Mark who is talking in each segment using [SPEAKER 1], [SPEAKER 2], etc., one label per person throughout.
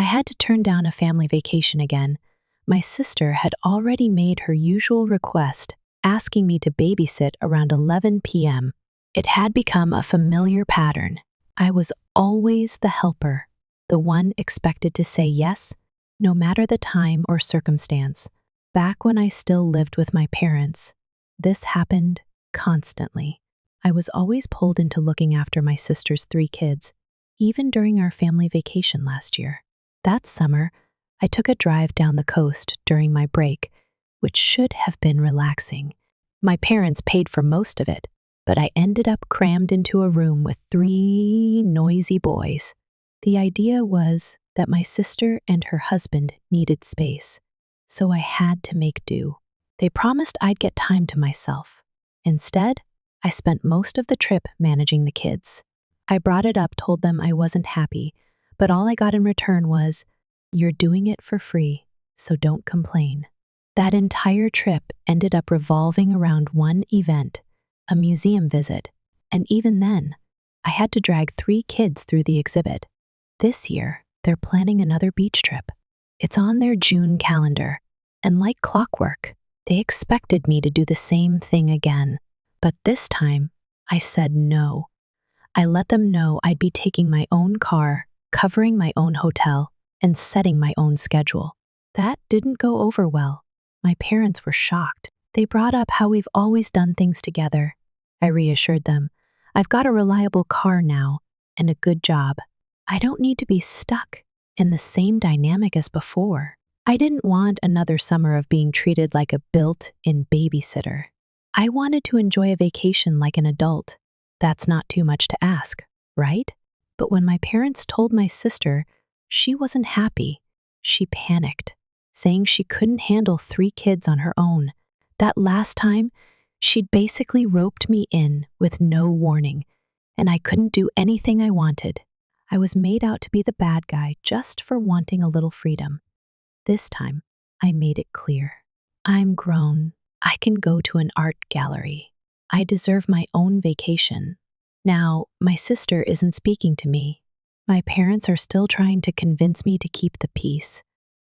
[SPEAKER 1] I had to turn down a family vacation again. My sister had already made her usual request, asking me to babysit around 11 p.m. It had become a familiar pattern. I was always the helper, the one expected to say yes, no matter the time or circumstance. Back when I still lived with my parents, this happened constantly. I was always pulled into looking after my sister's 3 kids, even during our family vacation last year. That summer, I took a drive down the coast during my break, which should have been relaxing. My parents paid for most of it, but I ended up crammed into a room with 3 noisy boys. The idea was that my sister and her husband needed space, so I had to make do. They promised I'd get time to myself. Instead, I spent most of the trip managing the kids. I brought it up, told them I wasn't happy, but all I got in return was, "You're doing it for free, so don't complain." That entire trip ended up revolving around one event, a museum visit, and even then, I had to drag 3 kids through the exhibit. This year, they're planning another beach trip. It's on their June calendar, and like clockwork, they expected me to do the same thing again. But this time, I said no. I let them know I'd be taking my own car, covering my own hotel, and setting my own schedule. That didn't go over well. My parents were shocked. They brought up how we've always done things together. I reassured them, I've got a reliable car now and a good job. I don't need to be stuck in the same dynamic as before. I didn't want another summer of being treated like a built-in babysitter. I wanted to enjoy a vacation like an adult. That's not too much to ask, right? But when my parents told my sister she wasn't happy, she panicked, saying she couldn't handle 3 kids on her own. That last time, she'd basically roped me in with no warning, and I couldn't do anything I wanted. I was made out to be the bad guy just for wanting a little freedom. This time, I made it clear. I'm grown. I can go to an art gallery. I deserve my own vacation. Now, my sister isn't speaking to me. My parents are still trying to convince me to keep the peace,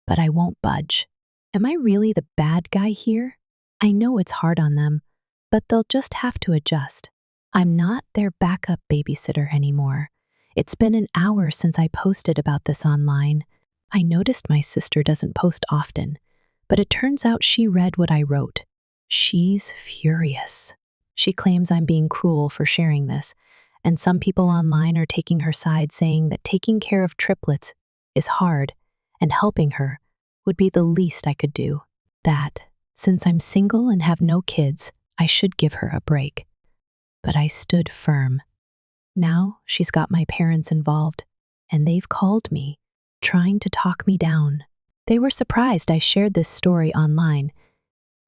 [SPEAKER 1] but I won't budge. Am I really the bad guy here? I know it's hard on them, but they'll just have to adjust. I'm not their backup babysitter anymore. It's been an hour since I posted about this online. I noticed my sister doesn't post often, but it turns out she read what I wrote. She's furious. She claims I'm being cruel for sharing this, and some people online are taking her side, saying that taking care of triplets is hard, and helping her would be the least I could do. That, since I'm single and have no kids, I should give her a break. But I stood firm. Now she's got my parents involved, and they've called me, trying to talk me down. They were surprised I shared this story online,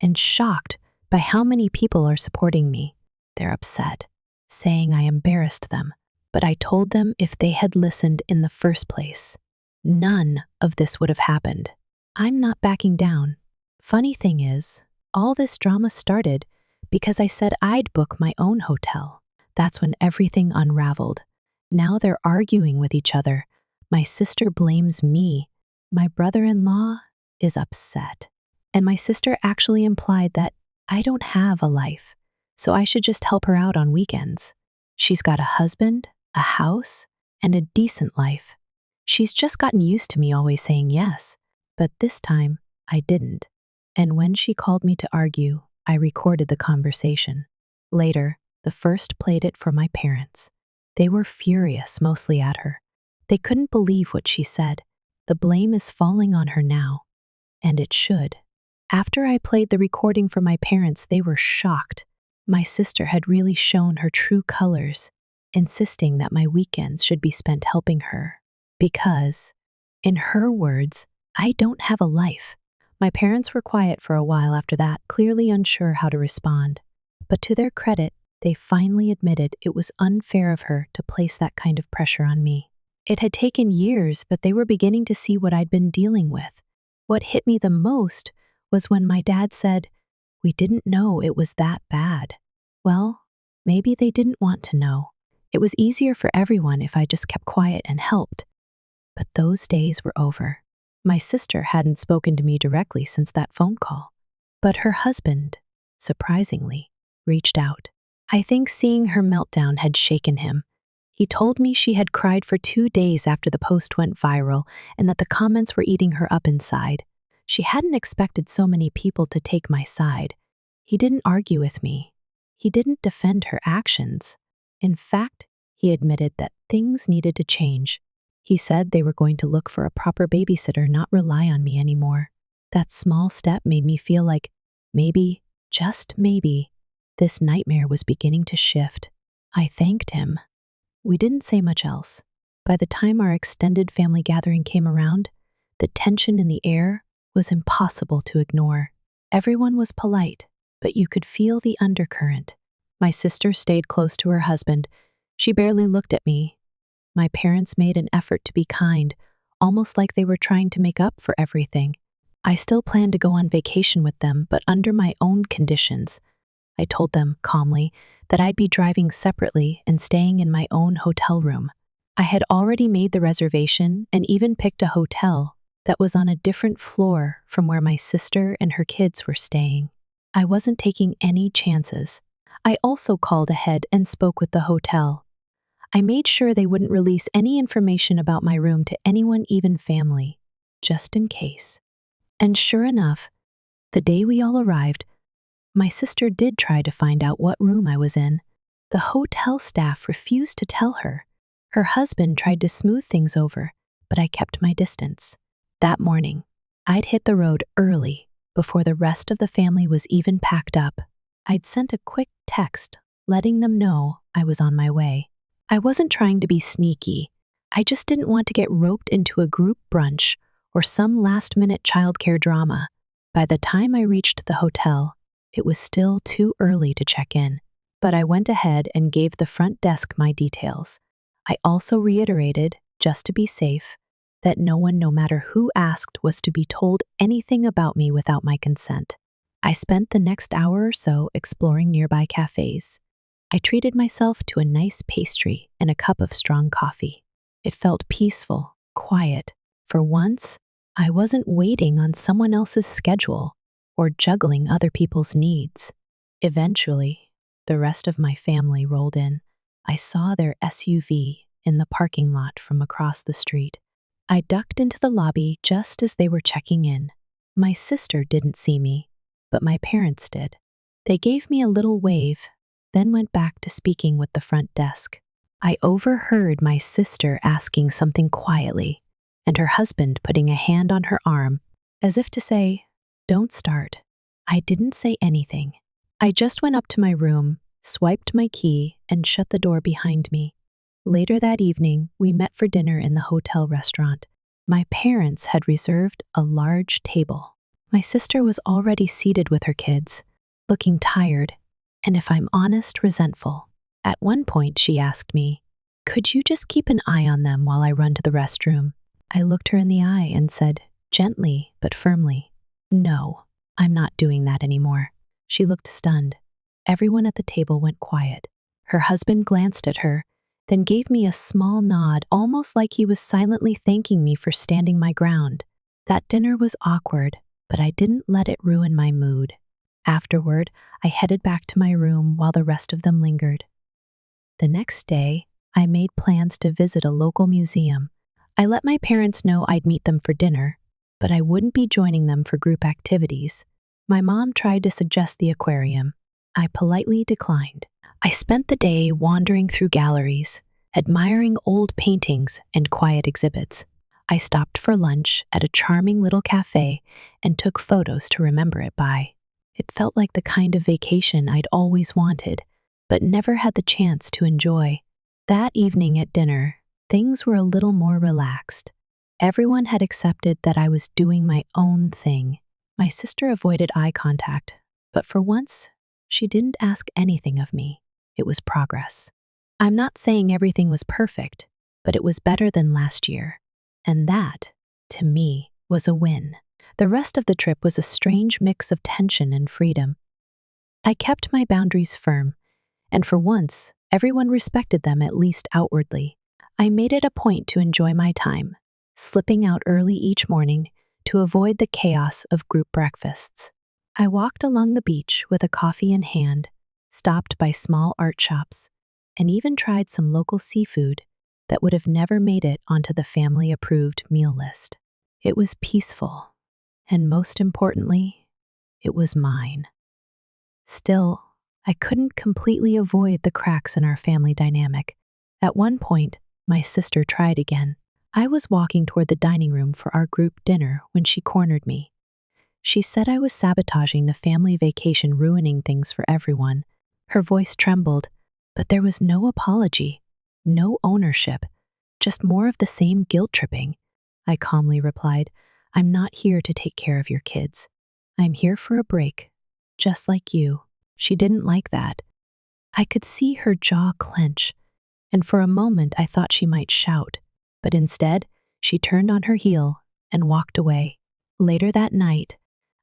[SPEAKER 1] and shocked by how many people are supporting me. They're upset, saying I embarrassed them, but I told them if they had listened in the first place, none of this would have happened. I'm not backing down. Funny thing is, all this drama started because I said I'd book my own hotel. That's when everything unraveled. Now they're arguing with each other. My sister blames me. My brother-in-law is upset. And my sister actually implied that I don't have a life, so I should just help her out on weekends. She's got a husband, a house, and a decent life. She's just gotten used to me always saying yes, but this time I didn't. And when she called me to argue, I recorded the conversation. Later, the first played it for my parents. They were furious, mostly at her. They couldn't believe what she said. The blame is falling on her now, and it should. After I played the recording for my parents, they were shocked. My sister had really shown her true colors, insisting that my weekends should be spent helping her. Because, in her words, I don't have a life. My parents were quiet for a while after that, clearly unsure how to respond. But to their credit, they finally admitted it was unfair of her to place that kind of pressure on me. It had taken years, but they were beginning to see what I'd been dealing with. What hit me the most was when my dad said, "We didn't know it was that bad." Well, maybe they didn't want to know. It was easier for everyone if I just kept quiet and helped. But those days were over. My sister hadn't spoken to me directly since that phone call, but her husband, surprisingly, reached out. I think seeing her meltdown had shaken him. He told me she had cried for 2 days after the post went viral and that the comments were eating her up inside. She hadn't expected so many people to take my side. He didn't argue with me. He didn't defend her actions. In fact, he admitted that things needed to change. He said they were going to look for a proper babysitter, not rely on me anymore. That small step made me feel like maybe, just maybe, this nightmare was beginning to shift. I thanked him. We didn't say much else. By the time our extended family gathering came around, the tension in the air was impossible to ignore. Everyone was polite, but you could feel the undercurrent. My sister stayed close to her husband. She barely looked at me. My parents made an effort to be kind, almost like they were trying to make up for everything. I still planned to go on vacation with them, but under my own conditions. I told them, calmly, that I'd be driving separately and staying in my own hotel room. I had already made the reservation and even picked a hotel that was on a different floor from where my sister and her kids were staying. I wasn't taking any chances. I also called ahead and spoke with the hotel. I made sure they wouldn't release any information about my room to anyone, even family, just in case. And sure enough, the day we all arrived, my sister did try to find out what room I was in. The hotel staff refused to tell her. Her husband tried to smooth things over, but I kept my distance. That morning, I'd hit the road early, before the rest of the family was even packed up. I'd sent a quick text letting them know I was on my way. I wasn't trying to be sneaky. I just didn't want to get roped into a group brunch or some last-minute childcare drama. By the time I reached the hotel, it was still too early to check in, but I went ahead and gave the front desk my details. I also reiterated, just to be safe, that no one, no matter who asked, was to be told anything about me without my consent. I spent the next hour or so exploring nearby cafes. I treated myself to a nice pastry and a cup of strong coffee. It felt peaceful, quiet. For once, I wasn't waiting on someone else's schedule or juggling other people's needs. Eventually, the rest of my family rolled in. I saw their SUV in the parking lot from across the street. I ducked into the lobby just as they were checking in. My sister didn't see me, but my parents did. They gave me a little wave, then went back to speaking with the front desk. I overheard my sister asking something quietly, and her husband putting a hand on her arm, as if to say, "Don't start." I didn't say anything. I just went up to my room, swiped my key, and shut the door behind me. Later that evening, we met for dinner in the hotel restaurant. My parents had reserved a large table. My sister was already seated with her kids, looking tired, and if I'm honest, resentful. At one point, she asked me, "Could you just keep an eye on them while I run to the restroom?" I looked her in the eye and said, gently but firmly, "No, I'm not doing that anymore." She looked stunned. Everyone at the table went quiet. Her husband glanced at her, then gave me a small nod, almost like he was silently thanking me for standing my ground. That dinner was awkward, but I didn't let it ruin my mood. Afterward, I headed back to my room while the rest of them lingered. The next day, I made plans to visit a local museum. I let my parents know I'd meet them for dinner, but I wouldn't be joining them for group activities. My mom tried to suggest the aquarium. I politely declined. I spent the day wandering through galleries, admiring old paintings and quiet exhibits. I stopped for lunch at a charming little cafe and took photos to remember it by. It felt like the kind of vacation I'd always wanted, but never had the chance to enjoy. That evening at dinner, things were a little more relaxed. Everyone had accepted that I was doing my own thing. My sister avoided eye contact, but for once, she didn't ask anything of me. It was progress. I'm not saying everything was perfect, but it was better than last year. And that, to me, was a win. The rest of the trip was a strange mix of tension and freedom. I kept my boundaries firm, and for once, everyone respected them, at least outwardly. I made it a point to enjoy my time, slipping out early each morning to avoid the chaos of group breakfasts. I walked along the beach with a coffee in hand, stopped by small art shops, and even tried some local seafood that would have never made it onto the family-approved meal list. It was peaceful, and most importantly, it was mine. Still, I couldn't completely avoid the cracks in our family dynamic. At one point, my sister tried again. I was walking toward the dining room for our group dinner when she cornered me. She said I was sabotaging the family vacation, ruining things for everyone. Her voice trembled, but there was no apology, no ownership, just more of the same guilt tripping. I calmly replied, "I'm not here to take care of your kids. I'm here for a break, just like you." She didn't like that. I could see her jaw clench, and for a moment I thought she might shout, but instead, she turned on her heel and walked away. Later that night,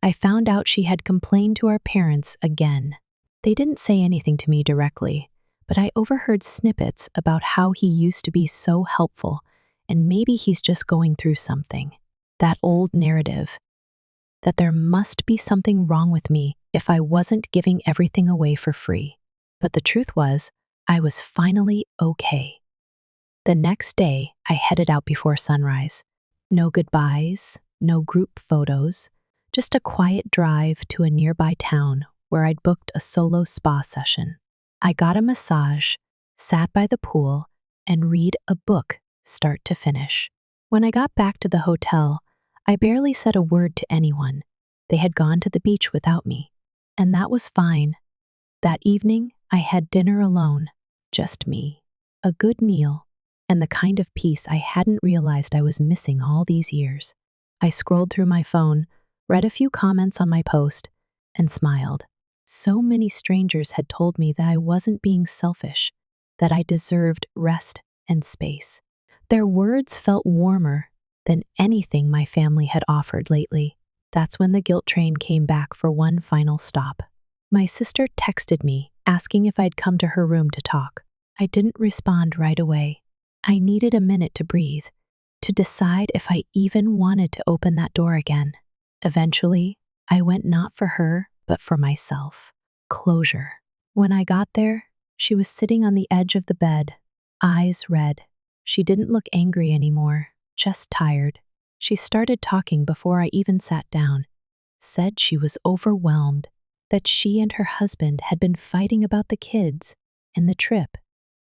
[SPEAKER 1] I found out she had complained to our parents again. They didn't say anything to me directly, but I overheard snippets about how he used to be so helpful, and maybe he's just going through something. That old narrative that there must be something wrong with me if I wasn't giving everything away for free. But the truth was, I was finally okay. The next day, I headed out before sunrise. No goodbyes, no group photos, just a quiet drive to a nearby town where I'd booked a solo spa session. I got a massage, sat by the pool, and read a book start to finish. When I got back to the hotel, I barely said a word to anyone. They had gone to the beach without me, and that was fine. That evening, I had dinner alone, just me. A good meal, and the kind of peace I hadn't realized I was missing all these years. I scrolled through my phone, read a few comments on my post, and smiled. So many strangers had told me that I wasn't being selfish, that I deserved rest and space. Their words felt warmer than anything my family had offered lately. That's when the guilt train came back for one final stop. My sister texted me, asking if I'd come to her room to talk. I didn't respond right away. I needed a minute to breathe, to decide if I even wanted to open that door again. Eventually, I went not for her, but for myself. Closure. When I got there, she was sitting on the edge of the bed, eyes red. She didn't look angry anymore, just tired. She started talking before I even sat down, said she was overwhelmed, that she and her husband had been fighting about the kids and the trip,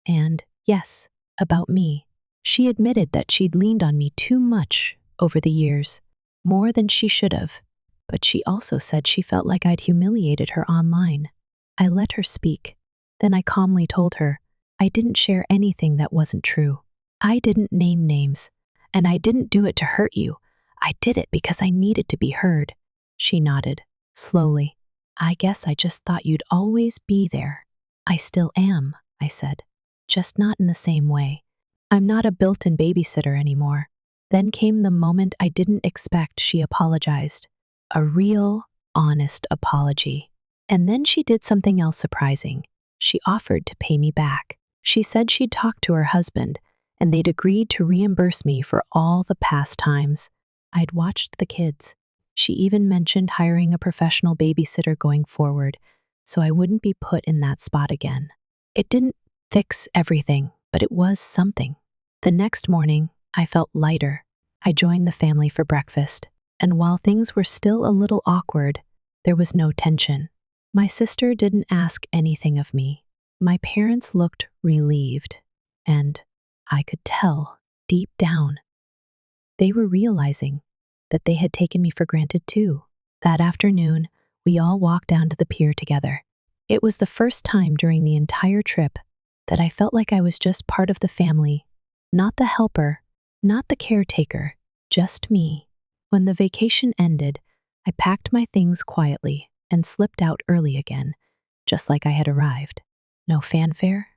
[SPEAKER 1] and, yes, about me. She admitted that she'd leaned on me too much over the years, more than she should have, but she also said she felt like I'd humiliated her online. I let her speak. Then I calmly told her I didn't share anything that wasn't true. I didn't name names, and I didn't do it to hurt you. I did it because I needed to be heard. She nodded, slowly. I guess I just thought you'd always be there. I still am, I said, just not in the same way. I'm not a built-in babysitter anymore. Then came the moment I didn't expect. She apologized. A real, honest apology. And then she did something else surprising. She offered to pay me back. She said she'd talked to her husband, and they'd agreed to reimburse me for all the past times I'd watched the kids. She even mentioned hiring a professional babysitter going forward, so I wouldn't be put in that spot again. It didn't fix everything, but it was something. The next morning, I felt lighter. I joined the family for breakfast, and while things were still a little awkward, there was no tension. My sister didn't ask anything of me. My parents looked relieved, and I could tell, deep down, they were realizing that they had taken me for granted too. That afternoon, we all walked down to the pier together. It was the first time during the entire trip that I felt like I was just part of the family, not the helper, not the caretaker, just me. When the vacation ended, I packed my things quietly and slipped out early again, just like I had arrived. No fanfare,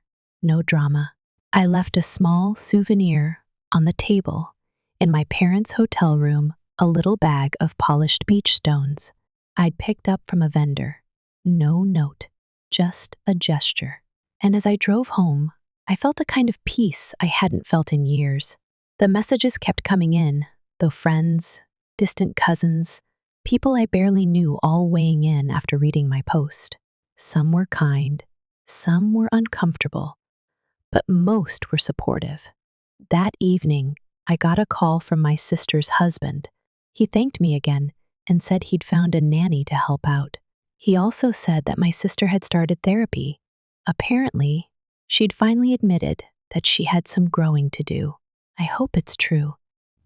[SPEAKER 1] no drama. I left a small souvenir on the table in my parents' hotel room, a little bag of polished beach stones I'd picked up from a vendor. No note, just a gesture. And as I drove home, I felt a kind of peace I hadn't felt in years. The messages kept coming in, though friends, distant cousins, people I barely knew all weighing in after reading my post. Some were kind, some were uncomfortable, but most were supportive. That evening, I got a call from my sister's husband. He thanked me again and said he'd found a nanny to help out. He also said that my sister had started therapy. Apparently, she'd finally admitted that she had some growing to do. I hope it's true.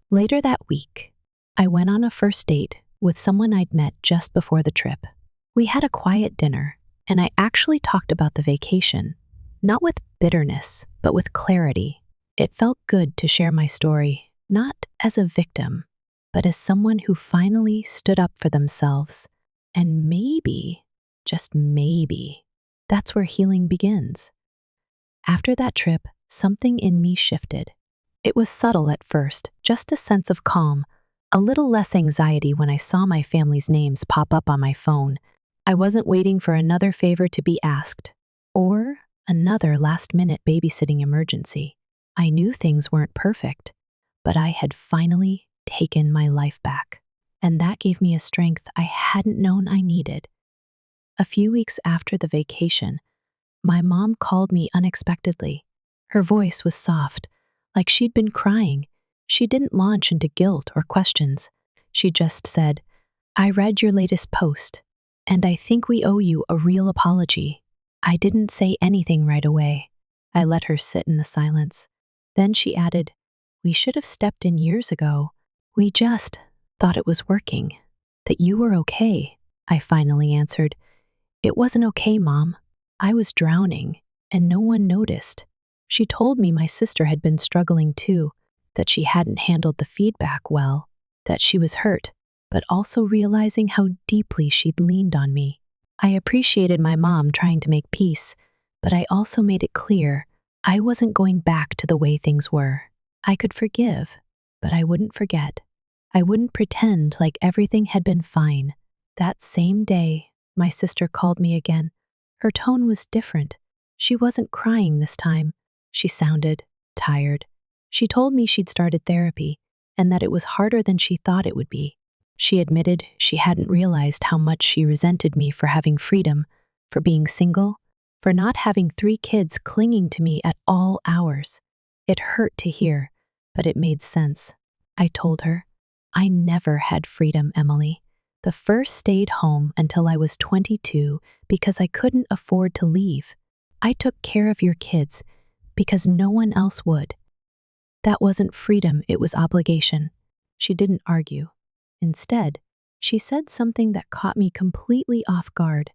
[SPEAKER 1] Later that week, I went on a first date with someone I'd met just before the trip. We had a quiet dinner, and I actually talked about the vacation, not with bitterness, but with clarity. It felt good to share my story, not as a victim, but as someone who finally stood up for themselves. And maybe, just maybe, that's where healing begins. After that trip, something in me shifted. It was subtle at first, just a sense of calm, a little less anxiety when I saw my family's names pop up on my phone. I wasn't waiting for another favor to be asked, or another last-minute babysitting emergency. I knew things weren't perfect, but I had finally taken my life back, and that gave me a strength I hadn't known I needed. A few weeks after the vacation, my mom called me unexpectedly. Her voice was soft, like she'd been crying. She didn't launch into guilt or questions. She just said, "I read your latest post, and I think we owe you a real apology." I didn't say anything right away. I let her sit in the silence. Then she added, "We should have stepped in years ago. We just thought it was working, that you were okay." I finally answered, "It wasn't okay, Mom. I was drowning, and no one noticed." She told me my sister had been struggling too, that she hadn't handled the feedback well, that she was hurt, but also realizing how deeply she'd leaned on me. I appreciated my mom trying to make peace, but I also made it clear I wasn't going back to the way things were. I could forgive, but I wouldn't forget. I wouldn't pretend like everything had been fine. That same day, my sister called me again. Her tone was different. She wasn't crying this time. She sounded tired. She told me she'd started therapy and that it was harder than she thought it would be. She admitted she hadn't realized how much she resented me for having freedom, for being single, for not having 3 kids clinging to me at all hours. It hurt to hear, but it made sense. I told her, "I never had freedom, Emily. The first stayed home until I was 22 because I couldn't afford to leave. I took care of your kids because no one else would." That wasn't freedom, it was obligation. She didn't argue. Instead, she said something that caught me completely off guard.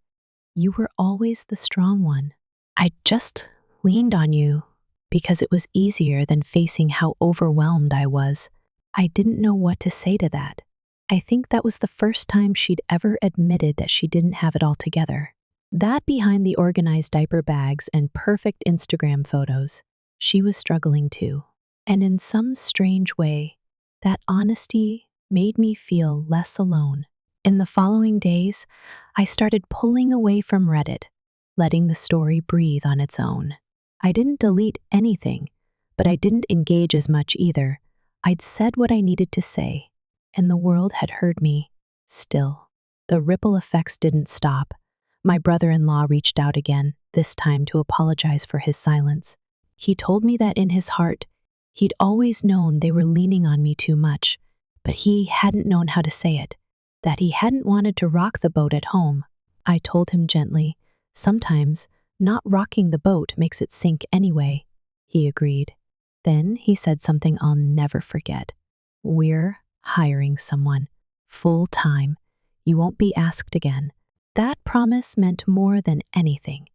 [SPEAKER 1] "You were always the strong one. I just leaned on you because it was easier than facing how overwhelmed I was." I didn't know what to say to that. I think that was the first time she'd ever admitted that she didn't have it all together. That behind the organized diaper bags and perfect Instagram photos, she was struggling too. And in some strange way, that honesty made me feel less alone. In the following days, I started pulling away from Reddit, letting the story breathe on its own. I didn't delete anything, but I didn't engage as much either. I'd said what I needed to say, and the world had heard me. Still, the ripple effects didn't stop. My brother-in-law reached out again, this time to apologize for his silence. He told me that in his heart, he'd always known they were leaning on me too much, but he hadn't known how to say it, that he hadn't wanted to rock the boat at home. I told him gently, "Sometimes, not rocking the boat makes it sink anyway." He agreed. Then he said something I'll never forget. "We're hiring someone, full-time. You won't be asked again." That promise meant more than anything.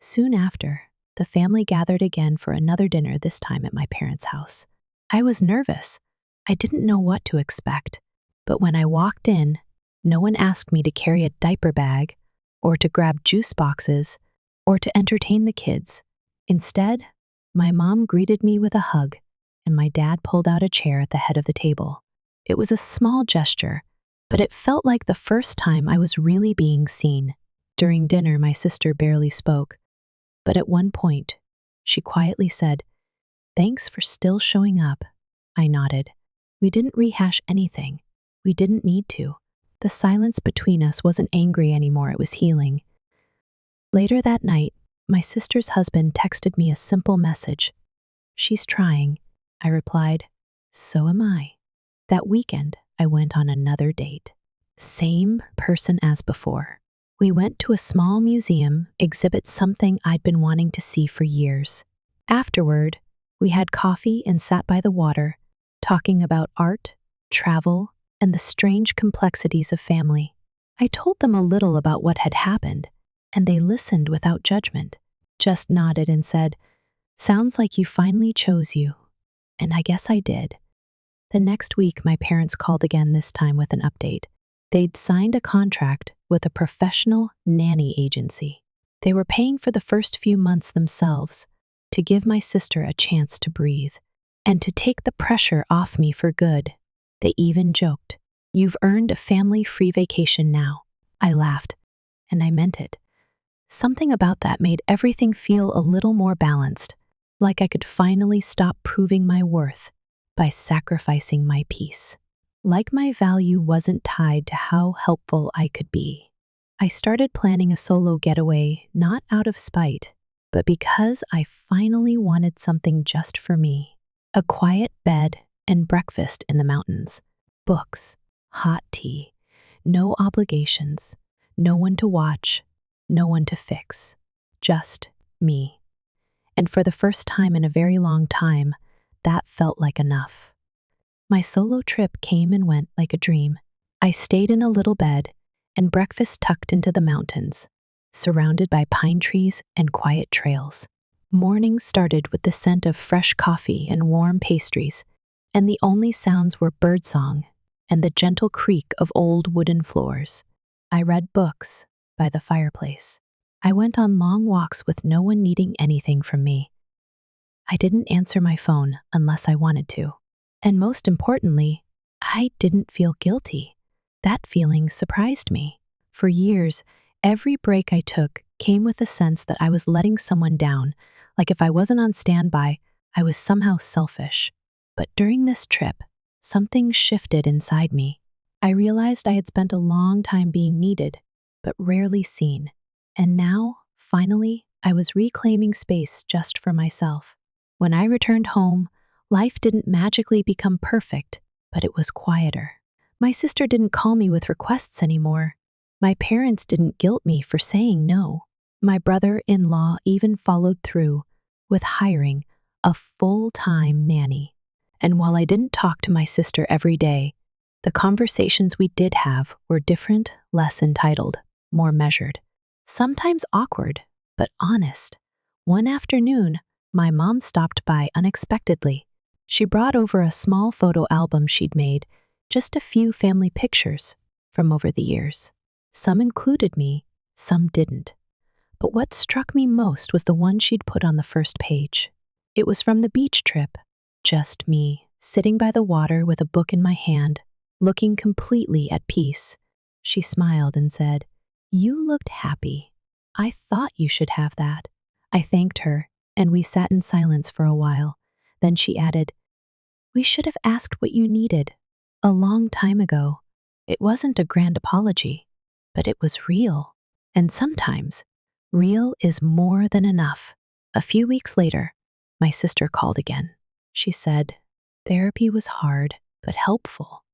[SPEAKER 1] Soon after, the family gathered again for another dinner, this time at my parents' house. I was nervous. I didn't know what to expect. But when I walked in, no one asked me to carry a diaper bag, or to grab juice boxes, or to entertain the kids. Instead, my mom greeted me with a hug, and my dad pulled out a chair at the head of the table. It was a small gesture, but it felt like the first time I was really being seen. During dinner, my sister barely spoke, but at one point, she quietly said, "Thanks for still showing up." I nodded. We didn't rehash anything. We didn't need to. The silence between us wasn't angry anymore, it was healing. Later that night, my sister's husband texted me a simple message. "She's trying," I replied. "So am I." That weekend, I went on another date. Same person as before. We went to a small museum, exhibit something I'd been wanting to see for years. Afterward, we had coffee and sat by the water, talking about art, travel, and the strange complexities of family. I told them a little about what had happened, and they listened without judgment, just nodded and said, "Sounds like you finally chose you." And I guess I did. The next week, my parents called again, this time with an update. They'd signed a contract with a professional nanny agency. They were paying for the first few months themselves to give my sister a chance to breathe and to take the pressure off me for good. They even joked, "You've earned a family-free vacation now." I laughed, and I meant it. Something about that made everything feel a little more balanced, like I could finally stop proving my worth by sacrificing my peace. Like my value wasn't tied to how helpful I could be. I started planning a solo getaway, not out of spite, but because I finally wanted something just for me. A quiet bed and breakfast in the mountains. Books, hot tea, no obligations, no one to watch, no one to fix, just me. And for the first time in a very long time, that felt like enough. My solo trip came and went like a dream. I stayed in a little bed and breakfast tucked into the mountains, surrounded by pine trees and quiet trails. Mornings started with the scent of fresh coffee and warm pastries, and the only sounds were birdsong and the gentle creak of old wooden floors. I read books by the fireplace. I went on long walks with no one needing anything from me. I didn't answer my phone unless I wanted to. And most importantly, I didn't feel guilty. That feeling surprised me. For years, every break I took came with a sense that I was letting someone down, like if I wasn't on standby, I was somehow selfish. But during this trip, something shifted inside me. I realized I had spent a long time being needed, but rarely seen. And now, finally, I was reclaiming space just for myself. When I returned home, life didn't magically become perfect, but it was quieter. My sister didn't call me with requests anymore. My parents didn't guilt me for saying no. My brother-in-law even followed through with hiring a full-time nanny. And while I didn't talk to my sister every day, the conversations we did have were different, less entitled, more measured. Sometimes awkward, but honest. One afternoon, my mom stopped by unexpectedly. She brought over a small photo album she'd made, just a few family pictures from over the years. Some included me, some didn't. But what struck me most was the one she'd put on the first page. It was from the beach trip, just me, sitting by the water with a book in my hand, looking completely at peace. She smiled and said, "You looked happy. I thought you should have that." I thanked her, and we sat in silence for a while. Then she added, "We should have asked what you needed a long time ago. It wasn't a grand apology, but it was real. And sometimes, real is more than enough." A few weeks later, my sister called again. She said therapy was hard, but helpful.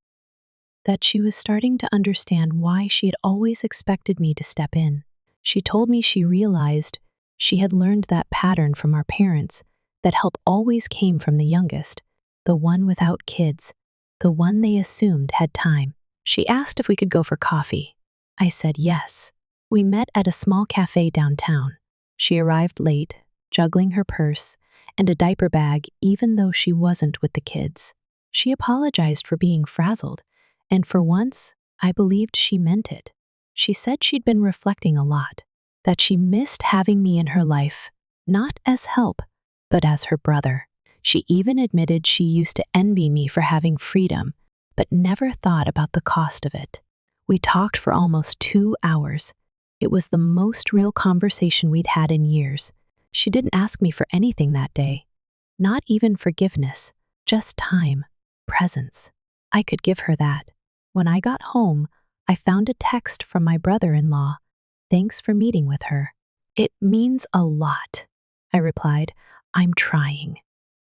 [SPEAKER 1] That she was starting to understand why she had always expected me to step in. She told me she realized she had learned that pattern from our parents, that help always came from the youngest, the one without kids, the one they assumed had time. She asked if we could go for coffee. I said yes. We met at a small cafe downtown. She arrived late, juggling her purse and a diaper bag even though she wasn't with the kids. She apologized for being frazzled, and for once, I believed she meant it. She said she'd been reflecting a lot, that she missed having me in her life, not as help, but as her brother. She even admitted she used to envy me for having freedom, but never thought about the cost of it. We talked for almost 2 hours. It was the most real conversation we'd had in years. She didn't ask me for anything that day, not even forgiveness, just time, presence. I could give her that. When I got home, I found a text from my brother-in-law. "Thanks for meeting with her." "It means a lot," I replied. "I'm trying."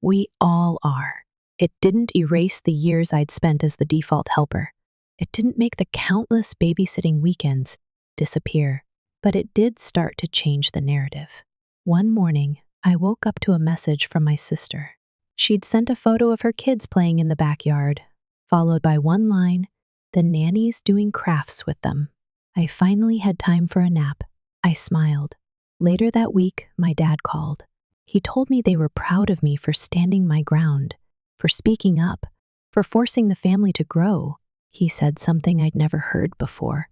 [SPEAKER 1] We all are. It didn't erase the years I'd spent as the default helper. It didn't make the countless babysitting weekends disappear, but it did start to change the narrative. One morning, I woke up to a message from my sister. She'd sent a photo of her kids playing in the backyard, followed by one line, "The nanny's doing crafts with them." I finally had time for a nap. I smiled. Later that week, my dad called. He told me they were proud of me for standing my ground, for speaking up, for forcing the family to grow. He said something I'd never heard before.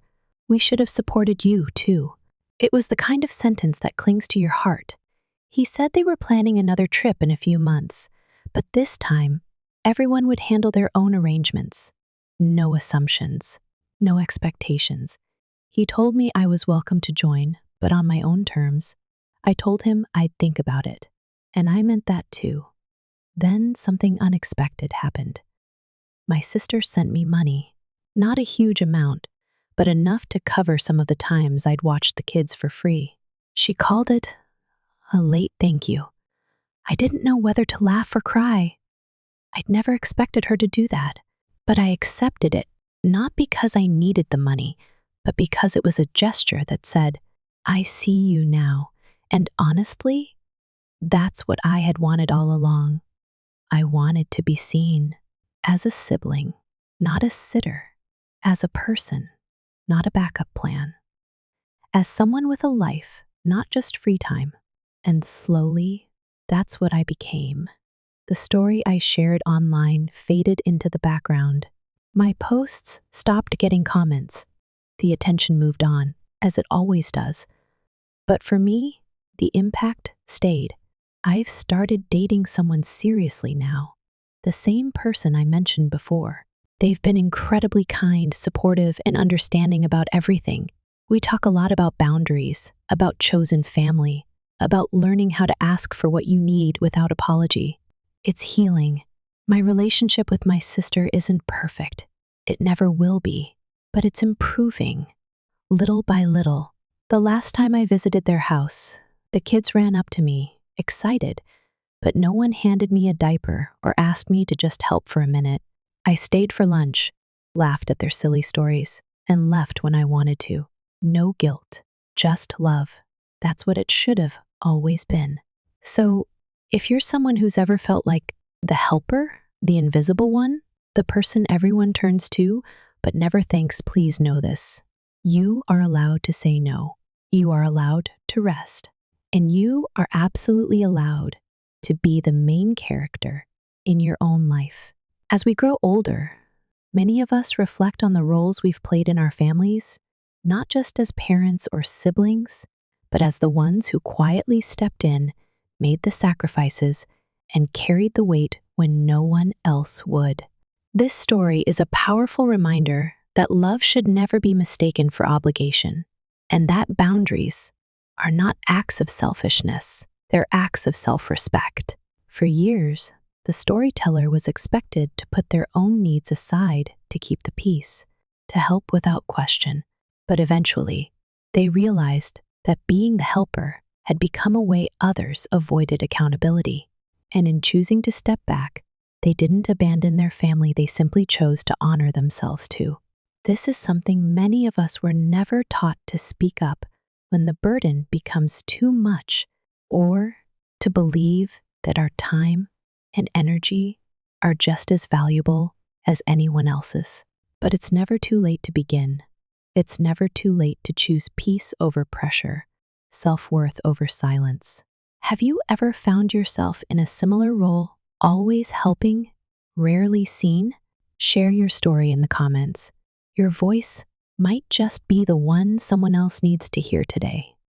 [SPEAKER 1] "We should have supported you, too." It was the kind of sentence that clings to your heart. He said they were planning another trip in a few months, but this time, everyone would handle their own arrangements. No assumptions, no expectations. He told me I was welcome to join, but on my own terms. I told him I'd think about it, and I meant that too. Then something unexpected happened. My sister sent me money. Not a huge amount, but enough to cover some of the times I'd watched the kids for free. She called it a late thank you. I didn't know whether to laugh or cry. I'd never expected her to do that, but I accepted it, not because I needed the money, but because it was a gesture that said, "I see you now." And honestly, that's what I had wanted all along. I wanted to be seen as a sibling, not a sitter, as a person, not a backup plan, as someone with a life, not just free time. And slowly, that's what I became. The story I shared online faded into the background. My posts stopped getting comments. The attention moved on, as it always does. But for me, the impact stayed. I've started dating someone seriously now, the same person I mentioned before. They've been incredibly kind, supportive, and understanding about everything. We talk a lot about boundaries, about chosen family, about learning how to ask for what you need without apology. It's healing. My relationship with my sister isn't perfect. It never will be, but it's improving, little by little. The last time I visited their house, the kids ran up to me, excited, but no one handed me a diaper or asked me to just help for a minute. I stayed for lunch, laughed at their silly stories, and left when I wanted to. No guilt, just love. That's what it should have always been. So, if you're someone who's ever felt like the helper, the invisible one, the person everyone turns to but never thinks, please know this. You are allowed to say no. You are allowed to rest. And you are absolutely allowed to be the main character in your own life. As we grow older, many of us reflect on the roles we've played in our families, not just as parents or siblings, but as the ones who quietly stepped in, made the sacrifices, and carried the weight when no one else would. This story is a powerful reminder that love should never be mistaken for obligation, and that boundaries are not acts of selfishness, they're acts of self-respect. For years, the storyteller was expected to put their own needs aside to keep the peace, to help without question. But eventually, they realized that being the helper had become a way others avoided accountability. And in choosing to step back, they didn't abandon their family, they simply chose to honor themselves too. This is something many of us were never taught to speak up when the burden becomes too much, or to believe that our time and energy are just as valuable as anyone else's. But it's never too late to begin. It's never too late to choose peace over pressure, self-worth over silence. Have you ever found yourself in a similar role, always helping, rarely seen? Share your story in the comments. Your voice might just be the one someone else needs to hear today.